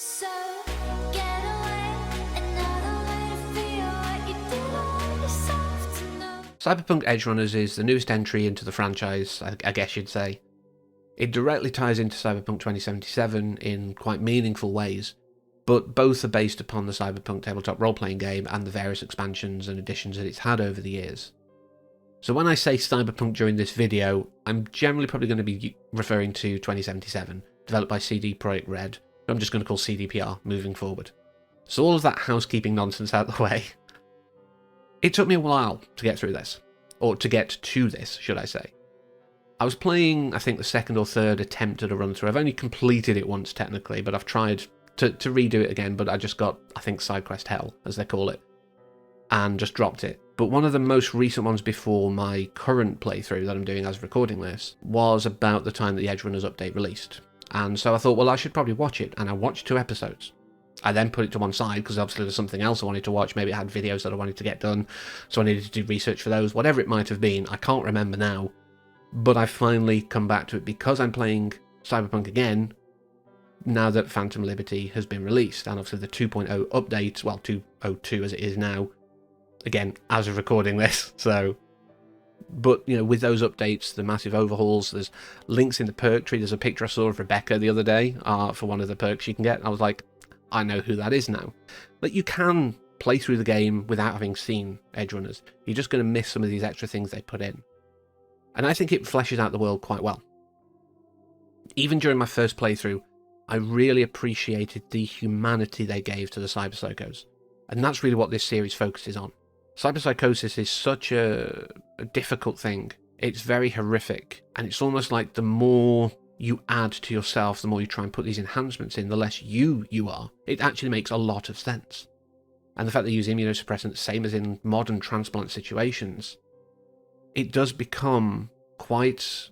So get away, another way to feel what you did on yourself to know. Cyberpunk Edgerunners is the newest entry into the franchise, I guess you'd say. It directly ties into Cyberpunk 2077 in quite meaningful ways, but both are based upon the Cyberpunk tabletop role-playing game and the various expansions and additions that it's had over the years. So when I say Cyberpunk during this video, I'm generally probably going to be referring to 2077, developed by CD Projekt Red, who I'm just going to call CDPR moving forward. So all of that housekeeping nonsense out of the way, it took me a while to get through this, or to get to this, should I say. I was playing, I think, the second or third attempt at a run-through. I've only completed it once technically, but I've tried to redo it again, but I just got, I think, Side Quest Hell, as they call it, and just dropped it. But one of the most recent ones before my current playthrough that I'm doing as of recording this was about the time that the Edgerunners update released. And so I thought, well, I should probably watch it, and I watched 2 episodes. I then put it to one side, because obviously there's something else I wanted to watch. Maybe it had videos that I wanted to get done, so I needed to do research for those. Whatever it might have been, I can't remember now. But I finally come back to it because I'm playing Cyberpunk again, now that Phantom Liberty has been released, and obviously the 2.0 update, well, 2.02 as it is now, again, as of recording this, so... But, you know, with those updates, the massive overhauls, there's links in the perk tree. There's a picture I saw of Rebecca the other day for one of the perks you can get. I was like, I know who that is now. But you can play through the game without having seen Edgerunners. You're just going to miss some of these extra things they put in. And I think it fleshes out the world quite well. Even during my first playthrough, I really appreciated the humanity they gave to the Cyberpsychos. And that's really what this series focuses on. Cyberpsychosis is such a difficult thing. It's very horrific, and it's almost like the more you add to yourself, the more you try and put these enhancements in, the less you are. It actually makes a lot of sense. And the fact they use immunosuppressants, same as in modern transplant situations, it does become quite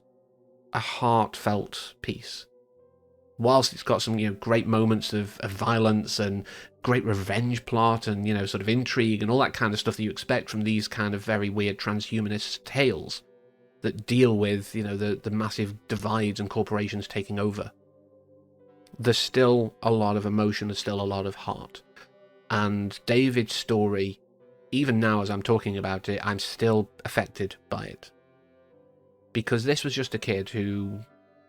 a heartfelt piece. Whilst it's got some, great moments of violence and great revenge plot and, sort of intrigue and all that kind of stuff that you expect from these kind of very weird transhumanist tales that deal with, the massive divides and corporations taking over. There's still a lot of emotion, there's still a lot of heart. And David's story, even now as I'm talking about it, I'm still affected by it. Because this was just a kid who,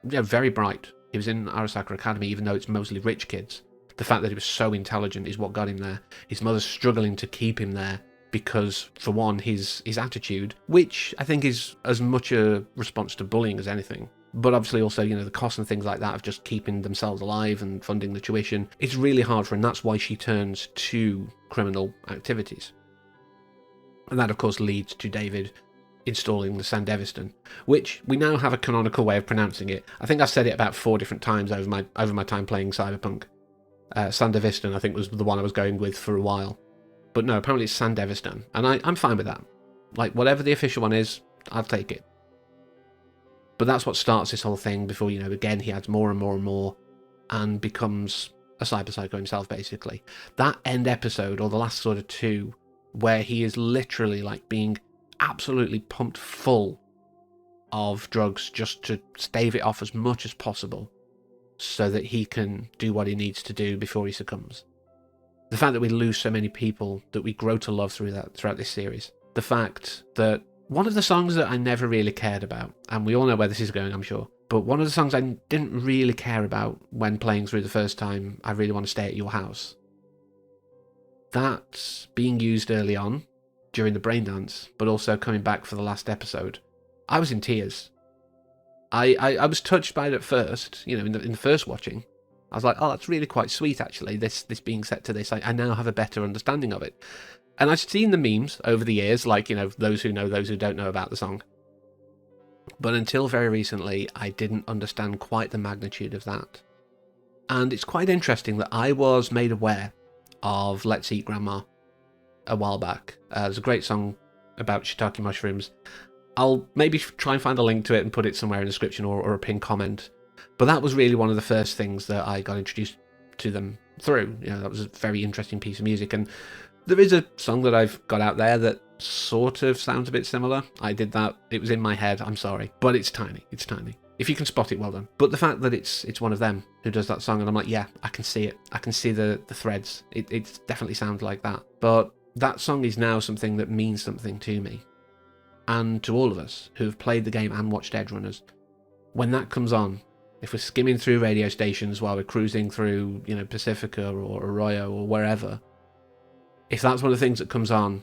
very bright. He was in Arasaka Academy, even though it's mostly rich kids. The fact that he was so intelligent is what got him there. His mother's struggling to keep him there because, for one, his attitude, which I think is as much a response to bullying as anything, but obviously also, the costs and things like that of just keeping themselves alive and funding the tuition. It's really hard for her, and that's why she turns to criminal activities. And that, of course, leads to David installing the Sandevistan, which we now have a canonical way of pronouncing it. I think I've said it about 4 different times over my time playing Cyberpunk. Sandevistan, I think, was the one I was going with for a while. But no, apparently it's Sandevistan, and I'm fine with that. Like, whatever the official one is, I'll take it. But that's what starts this whole thing before, again, he adds more and more and more, and becomes a cyberpsycho himself, basically. That end episode, or the last sort of 2, where he is literally, like, being absolutely pumped full of drugs just to stave it off as much as possible so that he can do what he needs to do before he succumbs. The fact that we lose so many people that we grow to love throughout this series. The fact that one of the songs that I never really cared about, and we all know where this is going, I'm sure, but one of the songs I didn't really care about when playing through the first time, I Really Want to Stay at Your House. That's being used early on, during the brain dance, but also coming back for the last episode. I was in tears. I was touched by it at first, in the first watching. I was like, oh, that's really quite sweet, actually, this being set to this. I now have a better understanding of it. And I've seen the memes over the years, like, those who know, those who don't know about the song. But until very recently, I didn't understand quite the magnitude of that. And it's quite interesting that I was made aware of Let's Eat Grandma a while back. There's a great song about shiitake mushrooms. I'll maybe try and find a link to it and put it somewhere in the description or a pinned comment. But that was really one of the first things that I got introduced to them through. That was a very interesting piece of music. And there is a song that I've got out there that sort of sounds a bit similar. I did that. It was in my head. I'm sorry. But it's tiny. It's tiny. If you can spot it, well done. But the fact that it's one of them who does that song, and I'm like, yeah, I can see it. I can see the threads. It definitely sounds like that. But that song is now something that means something to me. And to all of us who have played the game and watched Edgerunners. When that comes on, if we're skimming through radio stations while we're cruising through, Pacifica or Arroyo or wherever, if that's one of the things that comes on,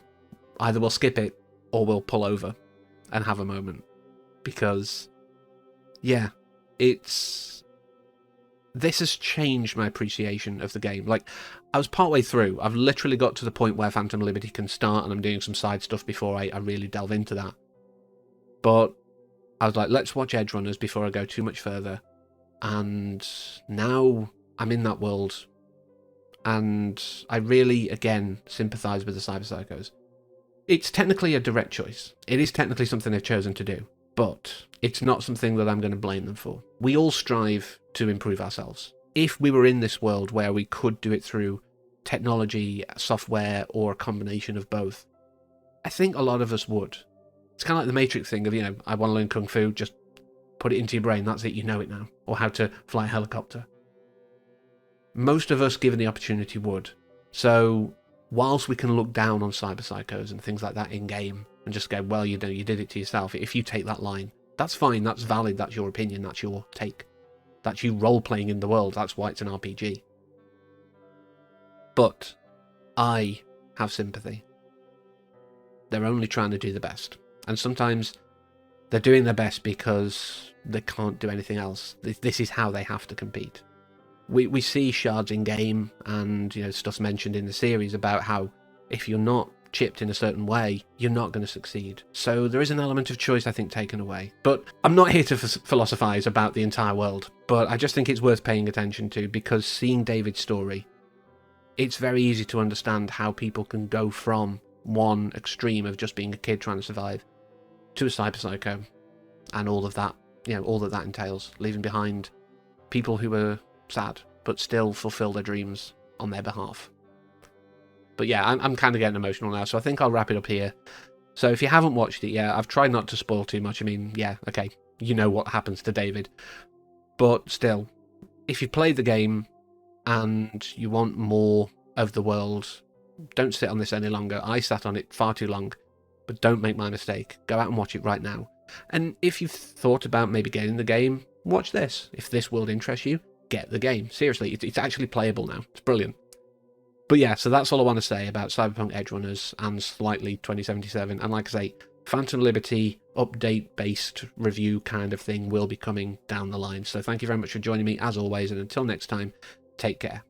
either we'll skip it or we'll pull over and have a moment. Because, yeah, this has changed my appreciation of the game. Like, I was partway through. I've literally got to the point where Phantom Liberty can start, and I'm doing some side stuff before I really delve into that. But I was like, let's watch Edgerunners before I go too much further. And now I'm in that world, and I really, again, sympathise with the Cyberpsychos. It's technically a direct choice. It is technically something they've chosen to do, but it's not something that I'm going to blame them for. We all strive to improve ourselves. If we were in this world where we could do it through technology, software, or a combination of both, I think a lot of us would. It's kind of like the Matrix thing of, I want to learn Kung Fu, just put it into your brain, that's it, you know it now. Or how to fly a helicopter. Most of us, given the opportunity, would. So, whilst we can look down on cyberpsychos and things like that in-game, and just go, well, you did it to yourself, if you take that line, that's fine, that's valid, that's your opinion, that's your take. That's you role-playing in the world, that's why it's an RPG. But I have sympathy. They're only trying to do the best. And sometimes they're doing their best because they can't do anything else. This is how they have to compete. We see shards in-game, and stuff's mentioned in the series about how if you're not chipped in a certain way, you're not going to succeed. So there is an element of choice, I think, taken away. But I'm not here to philosophize about the entire world, but I just think it's worth paying attention to, because seeing David's story, it's very easy to understand how people can go from one extreme of just being a kid trying to survive to a cyberpsycho and all of that, all that entails, leaving behind people who are sad but still fulfill their dreams on their behalf. But yeah, I'm kind of getting emotional now, so I think I'll wrap it up here. So if you haven't watched it yet, I've tried not to spoil too much. I mean, yeah, okay, you know what happens to David. But still, if you've played the game and you want more of the world, don't sit on this any longer. I sat on it far too long, but don't make my mistake. Go out and watch it right now. And if you've thought about maybe getting the game, watch this. If this world interests you, get the game. Seriously, it's actually playable now. It's brilliant. But yeah, so that's all I want to say about Cyberpunk Edgerunners and Slightly 2077. And like I say, Phantom Liberty update-based review kind of thing will be coming down the line. So thank you very much for joining me, as always, and until next time, take care.